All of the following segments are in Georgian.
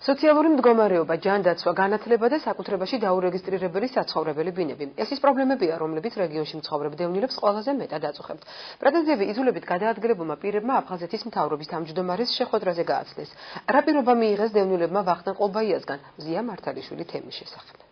სოციალური მდგომარეობა, ჯანდაცვა, განათლება და საკუთრებაში დაურეგისტრირებელი საცხოვრებელი ბინები. ეს ის პრობლემებია, რომლებიც რეგიონში მცხოვრებ დევნილებს ყველაზე მეტად აწუხებთ. პრეტენზიები იძულებით გადაადგილებულმა პირებმა აფხაზეთის მთავრობის თავმჯდომარის შეხვედრაზე გააცნეს. რა პირობა მიიღეს დევნილებმა ვახტანგ ყოლბაიასგან? ზია მართალიშვილი თემის შესახებ.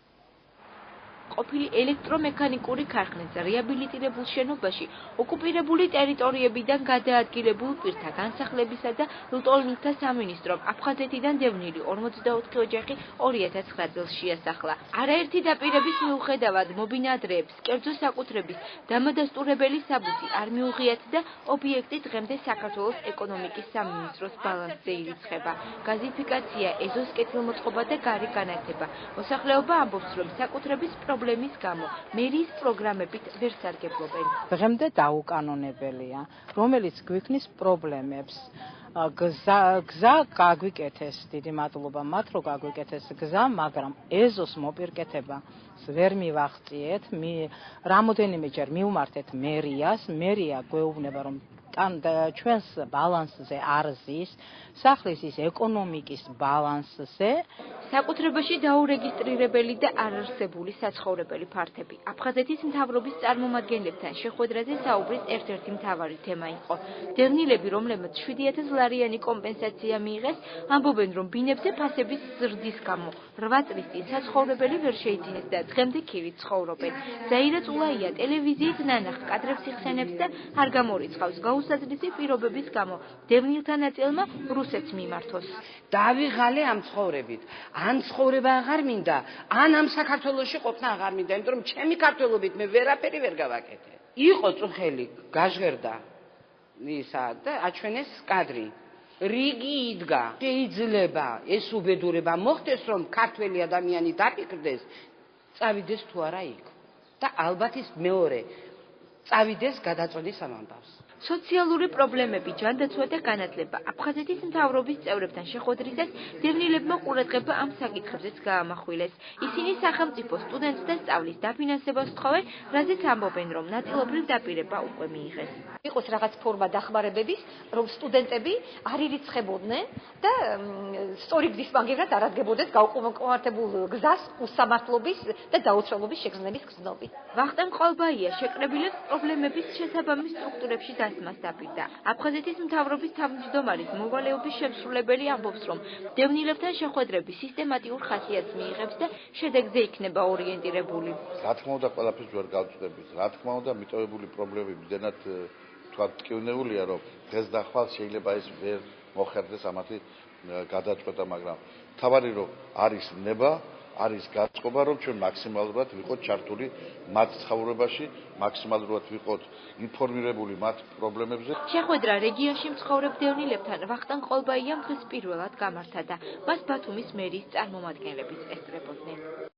ყოფილი ელექტრომექანიკური ქარხნის რეაბილიტირებულ შენობაში ოკუპირებული ტერიტორიებიდან გადაადგილებულ პირთა განსახლებისა და ლტოლვილთა სამინისტრომ აფხაზეთიდან დევნილი 44 ოჯახი 2009 წელს შეასახლა. არაერთი დაპირების მიუხედავად მობინადრეებს კერძო საკუთრების დამადასტურებელი საბუთი არ მიუღიათ და ობიექტი დღემდე საქართველოს ეკონომიკის სამინისტროს ბალანსზე ირიცხება. გაზიფიკაცია, ეზოს კეთილმოწყობა და გარი განათება. მოსახლეობა ამბობს, რომ საკუთრების პრობლემის გამო მერიის პროგრამებით ვერ სარგებლობენ. დღემდე დაუკანონებელია, რომელიც გვიქმნის პრობლემებს. გზა გაგვიკეთეს, დიდი მადლობა მათ, რომ გაგვიკეთეს გზა, მაგრამ ეზოს მოპირკეთება ვერ მივახციეთ, რამოდენიმეჯერ მივმართეთ მერიას, მერია გვეუბნება, რომ ჩვენს ბალანსზე არ ზის, სახლის ის ეკონომიკის ბალანსზე. საკუთრებაში დაურეგისტრირებელი და არარსებული საცხოვრებელი ფართები. აფხაზეთის მთავრობის წარმომადგენლებთან შეხვედრაზე საუბრის ერთ-ერთი მთავარი თემა იყო. დევნილები, რომლებმაც 7000 ლარიანი კომპენსაცია მიიღეს, ამბობენ, რომ ბინებზე ფასების ზრდის გამო 8 წლის წინ საცხოვრებელი ვერ შეიძინეს და დღემდე ქირით ცხოვრობენ. ზაირა წულაია ტელევიზიით ნანახ კადრებს იხსენებს და არ გამორიცხავს გაუსაზრისი პირობების გამო დევნილთა ნაწილმა რუსეთს მიმართოს. დავიღალე ამ ცხოვრებით. ან ცხოვრება აღარ მინდა, ან ამ საქართველოში ყოფნა აღარ მინდა, იმიტომ რომ ჩემი ქართველობით მე ვერაფერი ვერ გავაკეთე. იყო წუხელი, გაჟღერდა ისა და აჩვენეს კადრი. რიგი იდგა. შეიძლება ეს უბედურება მოხდეს, რომ ქართველი ადამიანი დაფიქრდეს, წავიდეს თუ არა იქ. და ალბათ ის მეორე წავიდეს გადაწოდის ამ ამბავს. სოციალური პრობლემები, ჯანდაცვა და განათლება. აფხაზეთის მთავრობის წევრებთან შეხვედრისას დევნილებმა ყურადღება ამ საკითხებზეც გაამახვილეს. ისინი სახელმწიფო სტუდენტთა სწავლის დაფინანსებას თხოვენ, რაზეც ამბობენ, რომ ნაწილობრივ დაპირება უკვე მიიღეს. იყოს რაღაც ფორმა დახმარებების, რომ სტუდენტები არ ირიცხებოდნენ და სწორი გზის მაგივრად არ ადგებოდეს გაუკმარტებულ გზას უსამართლობის და დაუცველობის შეგრძნების გზნობით. ვახტანგ ყოლბაია შეკრებილებს პრობლემების შესაბამის სტრუქტურებში დასმას დაპირდა. აფხაზეთის მთავრობის თავმჯდომარის მოვალეობის შემსრულებელი ამბობს, რომ დევნილებთან შეხვედრები სისტემატიურ ხასიათს მიიღებს და შედეგზე იქნება ორიენტირებული. რა თქმა უნდა, ყველაფერს ვერ გავწყვეტებით. რა თქმა უნდა, მიტოვებული პრობლემები მდენად თქვა ტკივნეულია, რომ დღეს და ხვალ შეიძლება ეს ვერ მოხერდეს ამათი გადაწყვეტა, მაგრამ თავარი რომ არის ნება, არის გაწყობა, რომ ჩვენ მაქსიმალურად ვიყოთ ჩართული მათ ცხოვრებაში, მაქსიმალურად ვიყოთ ინფორმირებული მათ პრობლემებზე. შეხვედრა რეგიონში მცხოვრებ დევნილებთან ვახტანგ ყოლბაიამ დღეს პირველად გამართა და მას ბათუმის მერიის წარმომადგენლებიც ესწრებოდნენ.